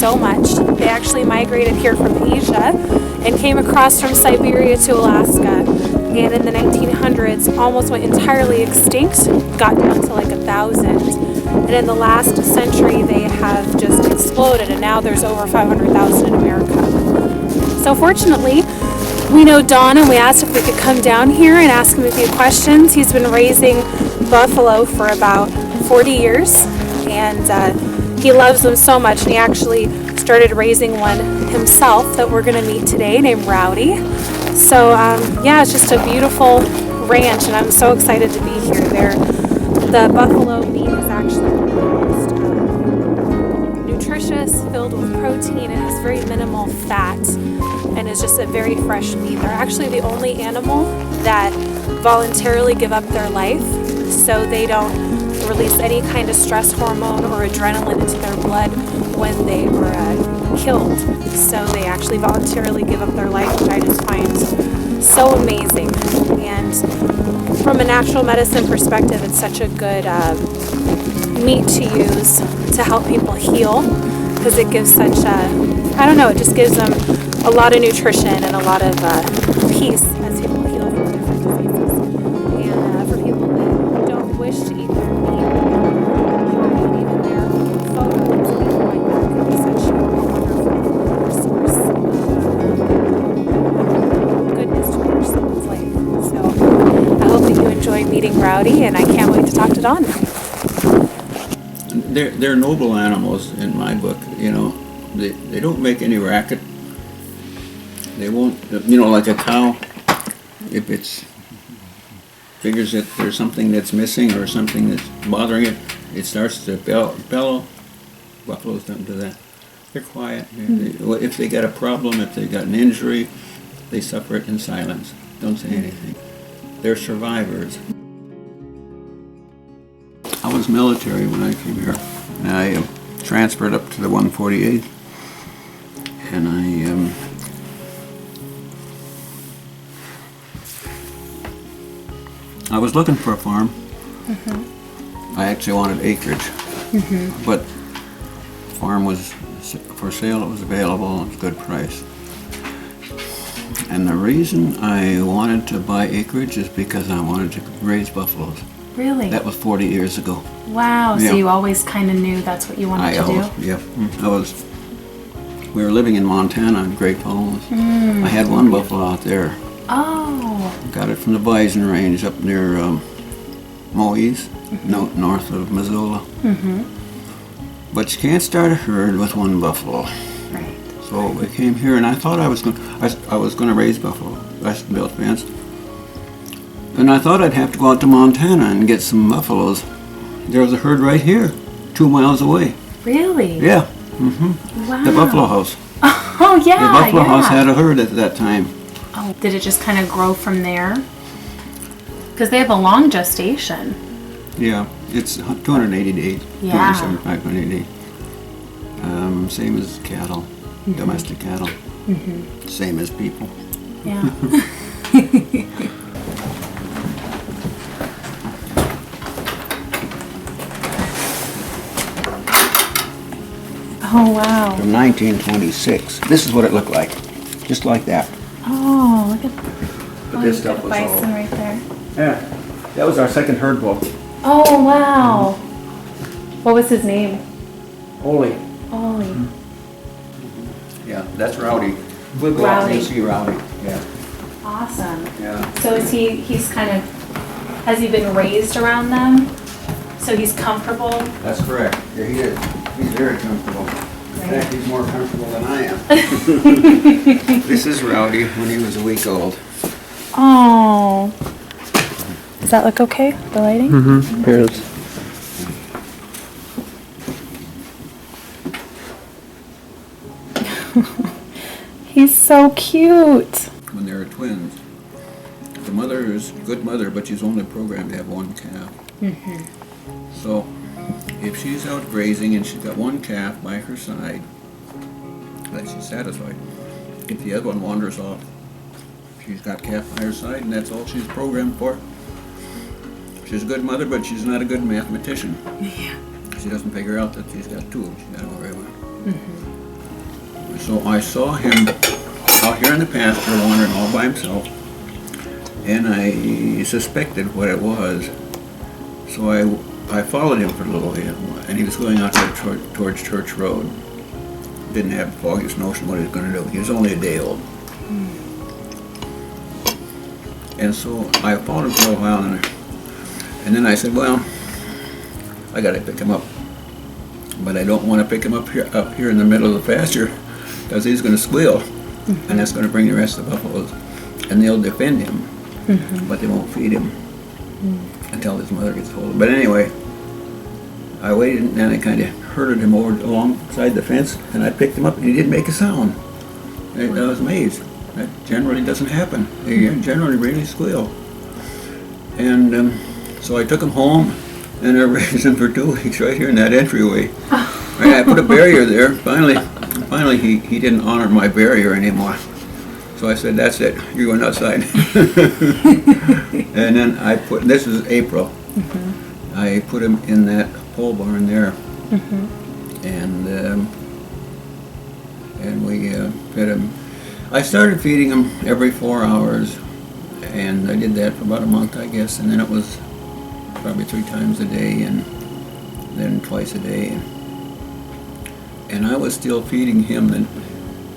so much. They actually migrated here from Asia and came across from Siberia to Alaska. And in the 1900s, almost went entirely extinct, got down to like 1,000. And in the last century, they have just exploded, and now there's over 500,000 in America. So fortunately, we know Don, and we asked if we could come down here and ask him a few questions. He's been raising buffalo for about 40 years, and he loves them so much, and he actually started raising one himself that we're going to meet today, named Rowdy. So yeah, it's just a beautiful ranch, and I'm so excited to be here. The buffalo meat is actually the most nutritious, filled with protein, and has very minimal fat, and is just a very fresh meat. They're actually the only animal that voluntarily give up their life, so they don't release any kind of stress hormone or adrenaline into their blood when they were killed. So they actually voluntarily give up their life, which I just find so amazing. And from a natural medicine perspective, it's such a good meat to use to help people heal, because it gives such I don't know, it just gives them a lot of nutrition and a lot of peace as people heal from different diseases. And for people that don't wish to eat their meat, even their photos of people like that can be such a wonderful source of goodness to someone's life. So I hope that you enjoy meeting Rowdy, and I can't wait to talk to Don. They're noble animals in my book, you know. They don't make any racket. They won't, you know, like a cow, if it's figures that there's something that's missing or something that's bothering it, it starts to bellow. Buffaloes don't do that. They're quiet. If they got a problem, if they got an injury, they suffer it in silence. Don't say anything. They're survivors. I was military when I came here. I transferred up to the 148th, and I was looking for a farm. I actually wanted acreage, but farm was for sale. It was available. It was a good price. And the reason I wanted to buy acreage is because I wanted to raise buffaloes. Really? That was 40 years ago. Wow, Yeah. so you always kind of knew that's what you wanted to do? Yeah. We were living in Montana in Great Falls. I had one buffalo out there. Oh. Got it from the bison range up near Moise, north of Missoula. But you can't start a herd with one buffalo. Right. So we came here, and I thought I was going to raise buffalo. I built fence. And I thought I'd have to go out to Montana and get some buffaloes. There was a herd right here, 2 miles away. Really? Yeah. Wow. The Buffalo House. Oh, yeah. The Buffalo House had a herd at that time. Oh, did it just kind of grow from there? Because they have a long gestation. Yeah, it's 280 days. Yeah. 275, 280 days. Same as cattle, domestic cattle. Same as people. Yeah. Oh, wow. From 1926. This is what it looked like. Just like that. Oh, look at But this stuff the was bison all... right there. Yeah. That was our second herd bull. Oh, wow. What was his name? Ollie. Ollie. Yeah, that's Rowdy. We'll go out and see Rowdy. Yeah. Awesome. Yeah. So he's kind of, has he been raised around them? So he's comfortable? That's correct. Yeah, he is. He's very comfortable. In fact, he's more comfortable than I am. This is Rowdy when he was a week old. Oh. Does that look okay, the lighting? Here it is. He's so cute. When they were twins, the mother is a good mother, but she's only programmed to have one calf. So if she's out grazing and she's got one calf by her side, then she's satisfied. If the other one wanders off, she's got calf by her side, and that's all she's programmed for. She's a good mother, but she's not a good mathematician. Yeah. She doesn't figure out that she's got two. She's got them very well. So I saw him out here in the pasture wandering all by himself, and I suspected what it was. So I followed him for a little bit, and he was going out there towards Church Road. Didn't have the foggiest notion what he was going to do. He was only a day old. And so I followed him for a while, and then I said, well, I got to pick him up. But I don't want to pick him up here in the middle of the pasture, because he's going to squeal, and that's going to bring the rest of the buffaloes. And they'll defend him, but they won't feed him until his mother gets hold of him. But anyway, I waited, and then I kind of herded him over alongside the fence, and I picked him up, and he didn't make a sound. I was amazed. That generally doesn't happen. They generally really squeal. And so I took him home, and I raised him for 2 weeks right here in that entryway. And I put a barrier there. Finally, he didn't honor my barrier anymore. So I said, that's it, you're going outside. And then this is April, I put him in that pole barn there, and we fed him. I started feeding him every 4 hours, and I did that for about a month, I guess, and then it was probably 3 times a day, and then twice a day. And I was still feeding him, and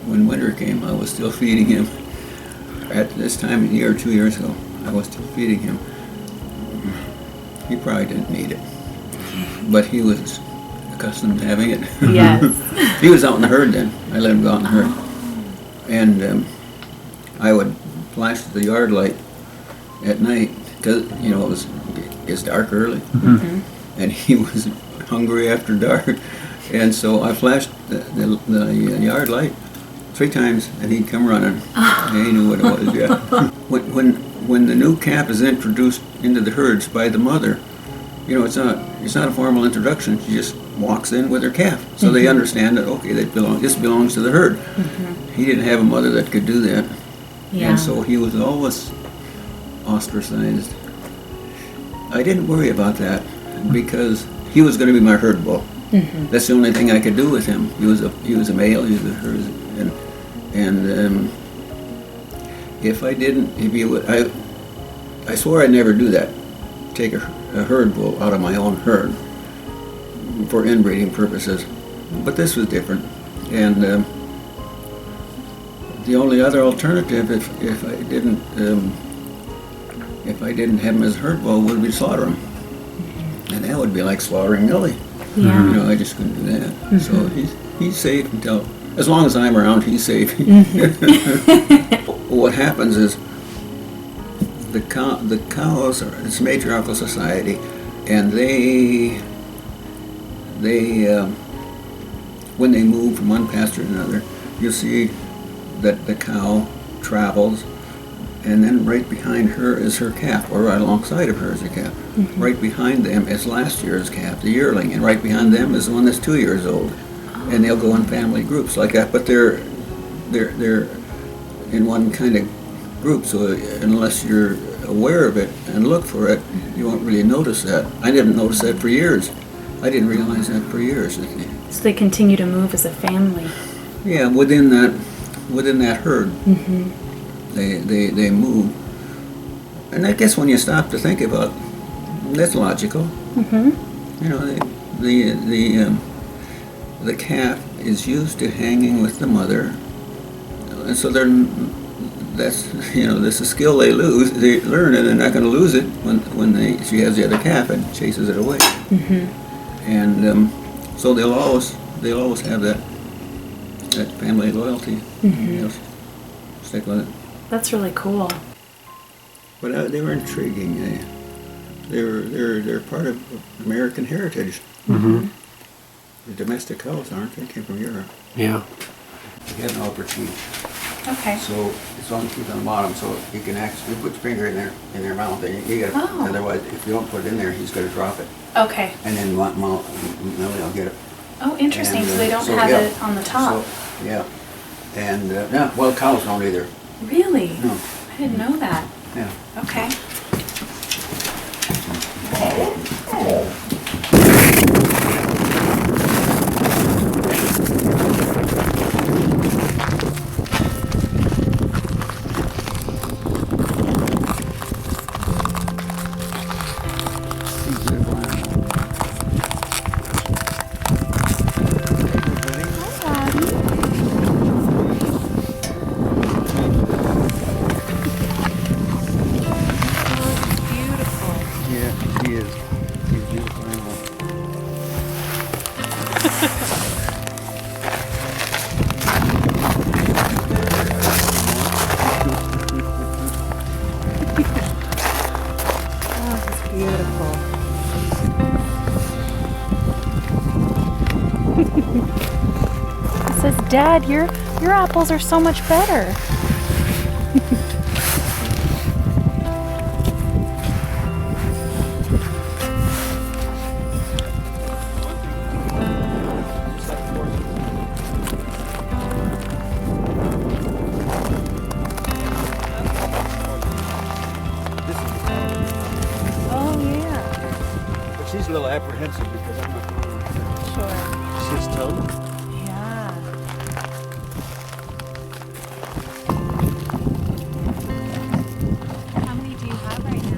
when winter came, I was still feeding him. At this time, a year or 2 years ago, I was still feeding him. He probably didn't need it, but he was accustomed to having it. Yes. He was out in the herd then. I let him go out in the herd. And I would flash the yard light at night, because, it's dark early, and he was hungry after dark. And so I flashed the yard light 3 times, and he'd come running. And he knew what it was, yeah. When the new calf is introduced into the herds by the mother, it's not a formal introduction. She just walks in with her calf, so they understand that this belongs to the herd. He didn't have a mother that could do that, and so he was always ostracized. I didn't worry about that because he was going to be my herd bull. That's the only thing I could do with him. He was a male. He was a herd, and if I didn't, I swore I'd never do that. Take a herd bull out of my own herd for inbreeding purposes, but this was different. And the only other alternative, if I didn't have him as a herd bull, would be to slaughter him, and that would be like slaughtering Millie. Yeah. I just couldn't do that. So he's safe as long as I'm around, he's safe. What happens is the cows are, it's a matriarchal society, and they when they move from one pasture to another, you'll see that the cow travels, and then right behind her is her calf, or right alongside of her is a calf. Right behind them is last year's calf, the yearling, and right behind them is the one that's 2 years old. And they'll go in family groups like that, but they're in one kind of group, so unless you're aware of it and look for it, you won't really notice that. I didn't notice that for years. I didn't realize that for years. So they continue to move as a family. Yeah, within that herd, they move. And I guess when you stop to think about it, that's logical. The calf is used to hanging with the mother, and so that's a skill they learn, and they're not going to lose it when she has the other calf and chases it away. And so they'll always have that family loyalty. They'll stick with it. That's really cool. But they were intriguing. They're part of American heritage. The domestic cows aren't. They came from Europe. Yeah. You have an upper teeth. Okay. So it's on the teeth on the bottom, so you can actually put your finger in their mouth. And you gotta, otherwise, if you don't put it in there, he's gonna drop it. Okay. And then Millie will get it. Oh, interesting. And, so they don't have it on the top. So, yeah. And cows don't either. Really? No. I didn't know that. Yeah. Okay. Dad, your apples are so much better. Oh, yeah. But she's a little apprehensive because I'm not going to. Sure. See his toe? Yeah. How many do you have right now?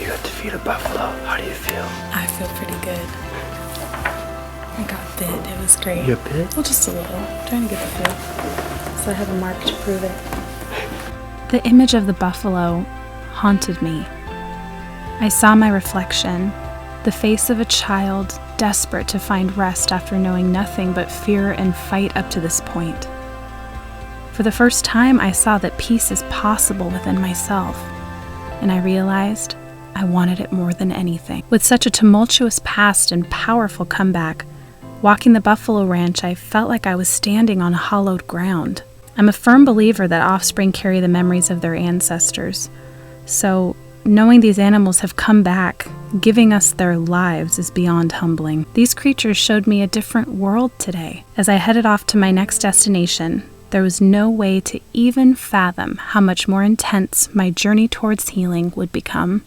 You got to feed a buffalo. How do you feel? I feel pretty good. I got bit. It was great. You bit? Well, just a little. I'm trying to get the flu. So I have a mark to prove it. The image of the buffalo haunted me. I saw my reflection, the face of a child desperate to find rest after knowing nothing but fear and fight up to this point. For the first time, I saw that peace is possible within myself, and I realized I wanted it more than anything. With such a tumultuous past and powerful comeback, walking the buffalo ranch, I felt like I was standing on hallowed ground. I'm a firm believer that offspring carry the memories of their ancestors. So, knowing these animals have come back, giving us their lives, is beyond humbling. These creatures showed me a different world today. As I headed off to my next destination, there was no way to even fathom how much more intense my journey towards healing would become.